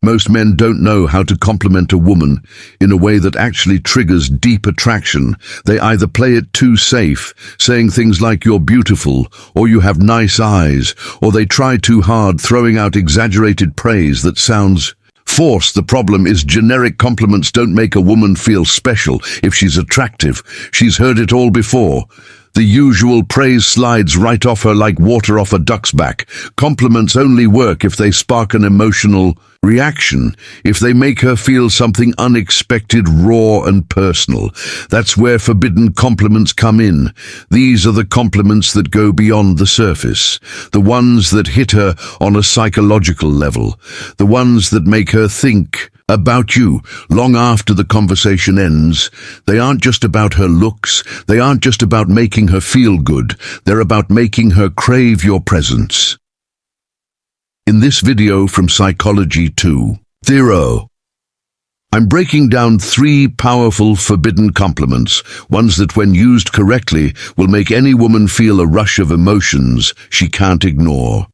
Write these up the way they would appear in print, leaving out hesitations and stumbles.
Most men don't know how to compliment a woman in a way that actually triggers deep attraction. They either play it too safe, saying things like "you're beautiful" or "you have nice eyes," or they try too hard, throwing out exaggerated praise that sounds forced. The problem is generic compliments don't make a woman feel special if she's attractive. She's heard it all before. The usual praise slides right off her like water off a duck's back. Compliments only work if they spark an emotional reaction, if they make her feel something unexpected, raw and personal. That's where forbidden compliments come in. These are the compliments that go beyond the surface, the ones that hit her on a psychological level, the ones that make her think about you long after the conversation ends. They aren't just about her looks, they aren't just about making her feel good, they're about making her crave your presence. In this video from Psychology 2.0, I'm breaking down 3 powerful forbidden compliments, ones that when used correctly will make any woman feel a rush of emotions she can't ignore.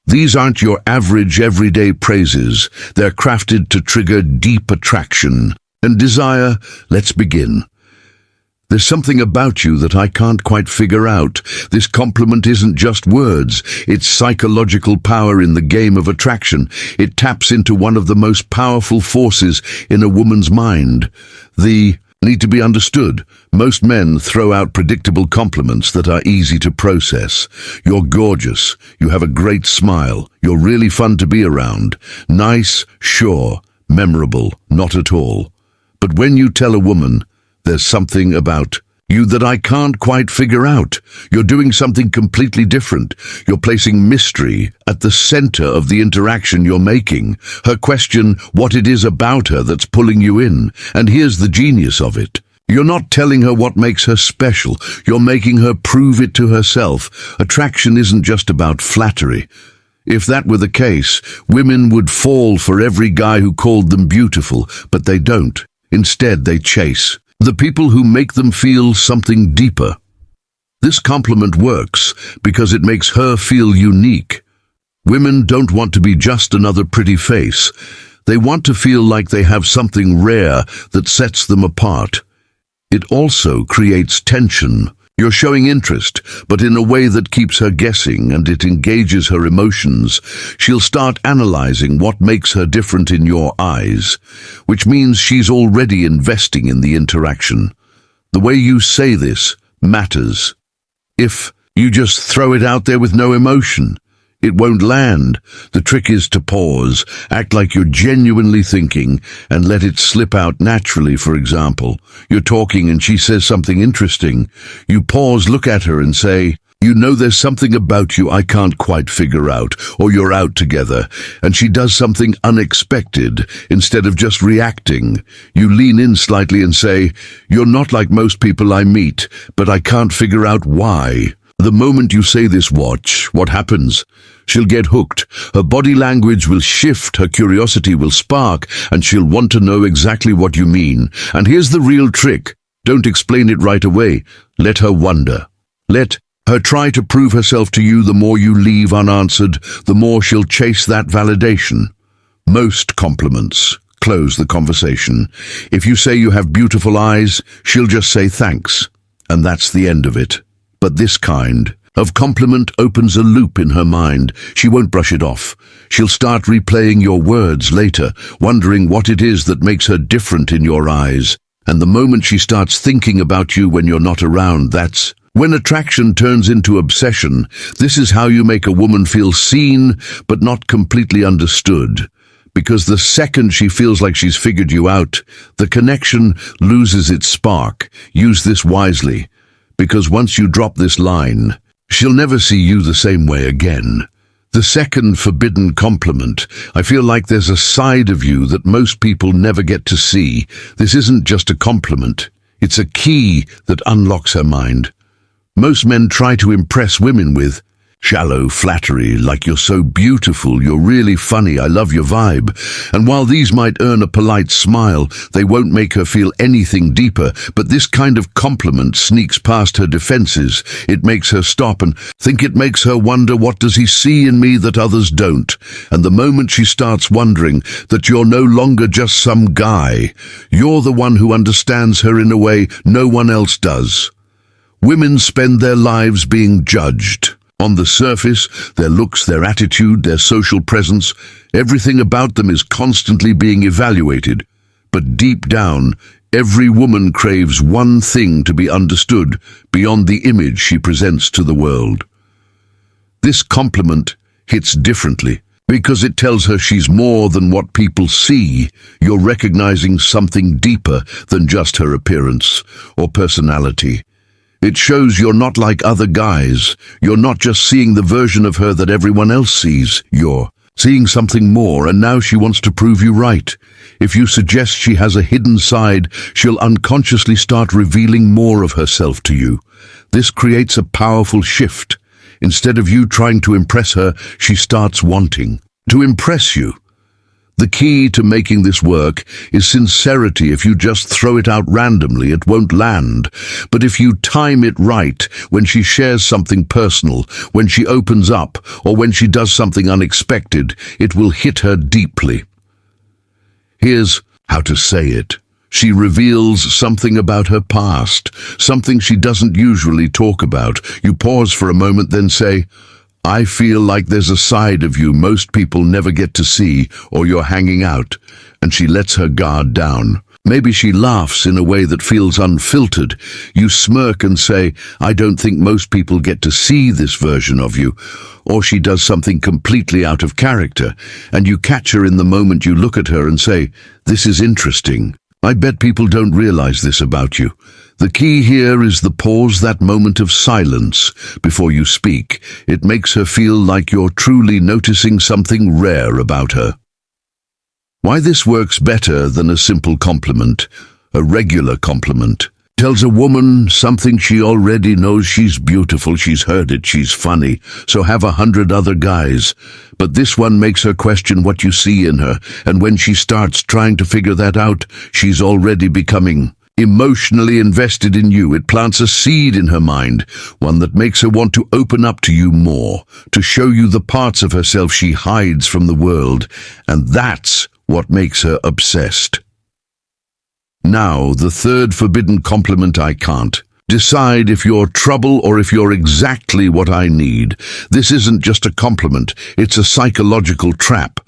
These aren't your average everyday praises. They're crafted to trigger deep attraction and desire. Let's begin. There's something about you that I can't quite figure out. This compliment isn't just words. It's psychological power in the game of attraction. It taps into one of the most powerful forces in a woman's mind. The need to be understood. Most men throw out predictable compliments that are easy to process. "You're gorgeous. You have a great smile. You're really fun to be around. Nice, sure. Memorable, not at all." But when you tell a woman, "There's something about you that I can't quite figure out. You're doing something completely different. You're placing mystery at the center of the interaction you're making." Her question, what it is about her that's pulling you in. And here's the genius of it. You're not telling her what makes her special. You're making her prove it to herself. Attraction isn't just about flattery. If that were the case, women would fall for every guy who called them beautiful, but they don't. Instead, they chase the people who make them feel something deeper. This compliment works because it makes her feel unique. Women don't want to be just another pretty face. They want to feel like they have something rare that sets them apart. It also creates tension. You're showing interest, but in a way that keeps her guessing, and it engages her emotions. She'll start analyzing what makes her different in your eyes, which means she's already investing in the interaction. The way you say this matters. If you just throw it out there with no emotion, it won't land. The trick is to pause, act like you're genuinely thinking, and let it slip out naturally. For example, you're talking and she says something interesting. You pause, look at her and say, "You know, there's something about you I can't quite figure out," or "you're out together," and she does something unexpected. Instead of just reacting, you lean in slightly and say, "You're not like most people I meet, but I can't figure out why." The moment you say this, watch what happens. She'll get hooked. Her body language will shift, her curiosity will spark, and she'll want to know exactly what you mean. And here's the real trick. Don't explain it right away. Let her wonder. Let her try to prove herself to you. The more you leave unanswered, the more she'll chase that validation. Most compliments close the conversation. If you say you have beautiful eyes, she'll just say thanks, and that's the end of it. But this kind of compliment opens a loop in her mind. She won't brush it off. She'll start replaying your words later, wondering what it is that makes her different in your eyes. And the moment she starts thinking about you when you're not around, that's when attraction turns into obsession. This is how you make a woman feel seen, but not completely understood. Because the second she feels like she's figured you out, the connection loses its spark. Use this wisely, because once you drop this line, she'll never see you the same way again. The second forbidden compliment. I feel like there's a side of you that most people never get to see. This isn't just a compliment. It's a key that unlocks her mind. Most men try to impress women with, shallow flattery like "you're so beautiful, you're really funny, I love your vibe." And while these might earn a polite smile, they won't make her feel anything deeper. But this kind of compliment sneaks past her defenses. It makes her stop and think. It makes her wonder, what does he see in me that others don't? And the moment she starts wondering that you're no longer just some guy, you're the one who understands her in a way no one else does. Women spend their lives being judged. On the surface, their looks, their attitude, their social presence, everything about them is constantly being evaluated. But deep down, every woman craves one thing: to be understood beyond the image she presents to the world. This compliment hits differently because it tells her she's more than what people see. You're recognizing something deeper than just her appearance or personality. It shows you're not like other guys. You're not just seeing the version of her that everyone else sees. You're seeing something more, and now she wants to prove you right. If you suggest she has a hidden side, she'll unconsciously start revealing more of herself to you. This creates a powerful shift. Instead of you trying to impress her, she starts wanting to impress you. The key to making this work is sincerity. If you just throw it out randomly, it won't land. But if you time it right, when she shares something personal, when she opens up, or when she does something unexpected, it will hit her deeply. Here's how to say it. She reveals something about her past, something she doesn't usually talk about. You pause for a moment, then say, "I feel like there's a side of you most people never get to see, or you're hanging out." And she lets her guard down. Maybe she laughs in a way that feels unfiltered. You smirk and say, "I don't think most people get to see this version of you." Or she does something completely out of character, and you catch her in the moment. You look at her and say, "This is interesting. I bet people don't realize this about you." The key here is the pause, that moment of silence before you speak. It makes her feel like you're truly noticing something rare about her. Why this works better than a simple compliment, a regular compliment, tells a woman something she already knows. She's beautiful, she's heard it, she's funny, so have 100 other guys. But this one makes her question what you see in her, and when she starts trying to figure that out, she's already becoming emotionally invested in you. It plants a seed in her mind, one that makes her want to open up to you more, to show you the parts of herself she hides from the world, and that's what makes her obsessed. Now, the third forbidden compliment: "I can't decide if you're trouble or if you're exactly what I need." This isn't just a compliment, it's a psychological trap.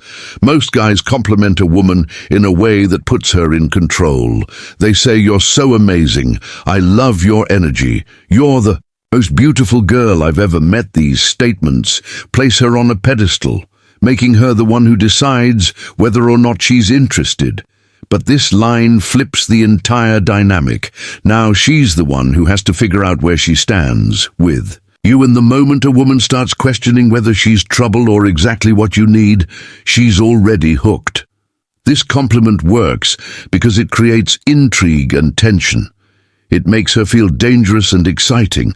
Most guys compliment a woman in a way that puts her in control. They say, "You're so amazing. I love your energy. You're the most beautiful girl I've ever met." These statements place her on a pedestal, making her the one who decides whether or not she's interested. But this line flips the entire dynamic. Now she's the one who has to figure out where she stands with you. In the moment a woman starts questioning whether she's trouble or exactly what you need, she's already hooked. This compliment works because it creates intrigue and tension. It makes her feel dangerous and exciting.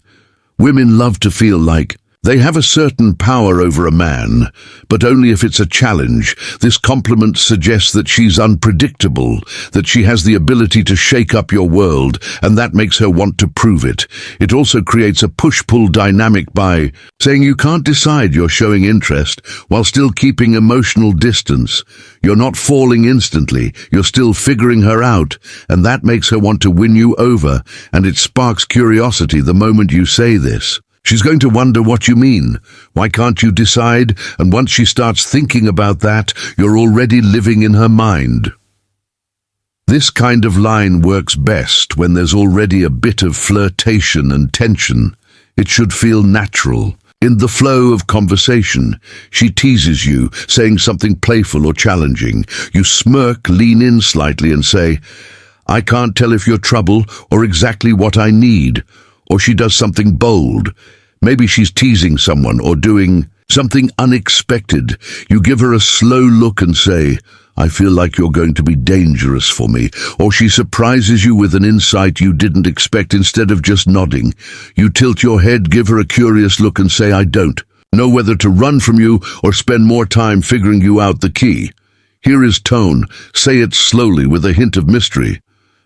Women love to feel like they have a certain power over a man, but only if it's a challenge. This compliment suggests that she's unpredictable, that she has the ability to shake up your world, and that makes her want to prove it. It also creates a push-pull dynamic by saying you can't decide. You're showing interest while still keeping emotional distance. You're not falling instantly, you're still figuring her out, and that makes her want to win you over, and it sparks curiosity the moment you say this. She's going to wonder what you mean. Why can't you decide? And once she starts thinking about that, you're already living in her mind. This kind of line works best when there's already a bit of flirtation and tension. It should feel natural. In the flow of conversation, she teases you, saying something playful or challenging. You smirk, lean in slightly and say, "I can't tell if you're trouble or exactly what I need." Or she does something bold. Maybe she's teasing someone or doing something unexpected. You give her a slow look and say, "I feel like you're going to be dangerous for me." Or she surprises you with an insight you didn't expect. Instead of just nodding, you tilt your head, give her a curious look and say, "I don't know whether to run from you or spend more time figuring you out. The key here is tone. Say it slowly with a hint of mystery.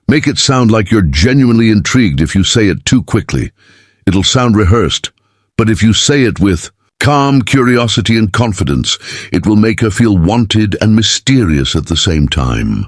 Make it sound like you're genuinely intrigued. If you say it too quickly, it'll sound rehearsed. But if you say it with calm curiosity and confidence, it will make her feel wanted and mysterious at the same time.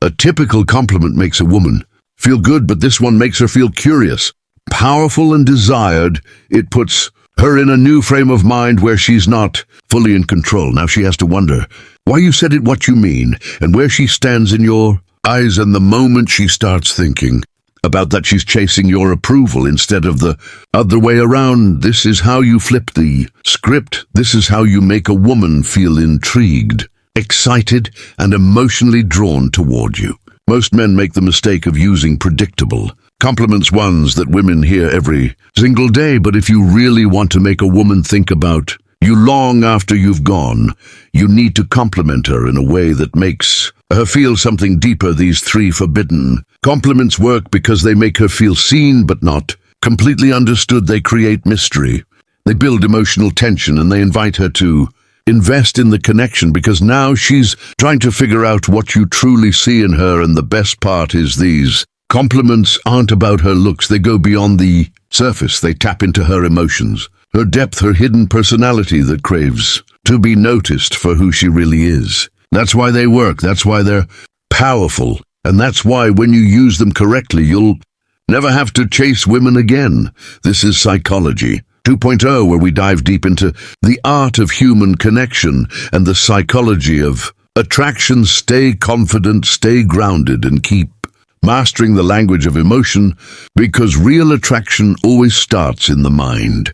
A typical compliment makes a woman feel good, but this one makes her feel curious, powerful and desired. It puts her in a new frame of mind where she's not fully in control. Now she has to wonder why you said it, what you mean, and where she stands in your eyes. And the moment she starts thinking about that, she's chasing your approval instead of the other way around. This is how you flip the script. This is how you make a woman feel intrigued, excited, and emotionally drawn toward you. Most men make the mistake of using predictable compliments, ones that women hear every single day. But if you really want to make a woman think about you long after you've gone, you need to compliment her in a way that makes her feel something deeper. These 3 forbidden compliments work because they make her feel seen but not completely understood. They create mystery, they build emotional tension, and they invite her to invest in the connection because now she's trying to figure out what you truly see in her. And the best part is these compliments aren't about her looks. They go beyond the surface. They tap into her emotions, her depth, her hidden personality that craves to be noticed for who she really is. That's why they work. That's why they're powerful. And that's why when you use them correctly, you'll never have to chase women again. This is Psychology 2.0, where we dive deep into the art of human connection and the psychology of attraction. Stay confident, stay grounded, and keep mastering the language of emotion, because real attraction always starts in the mind.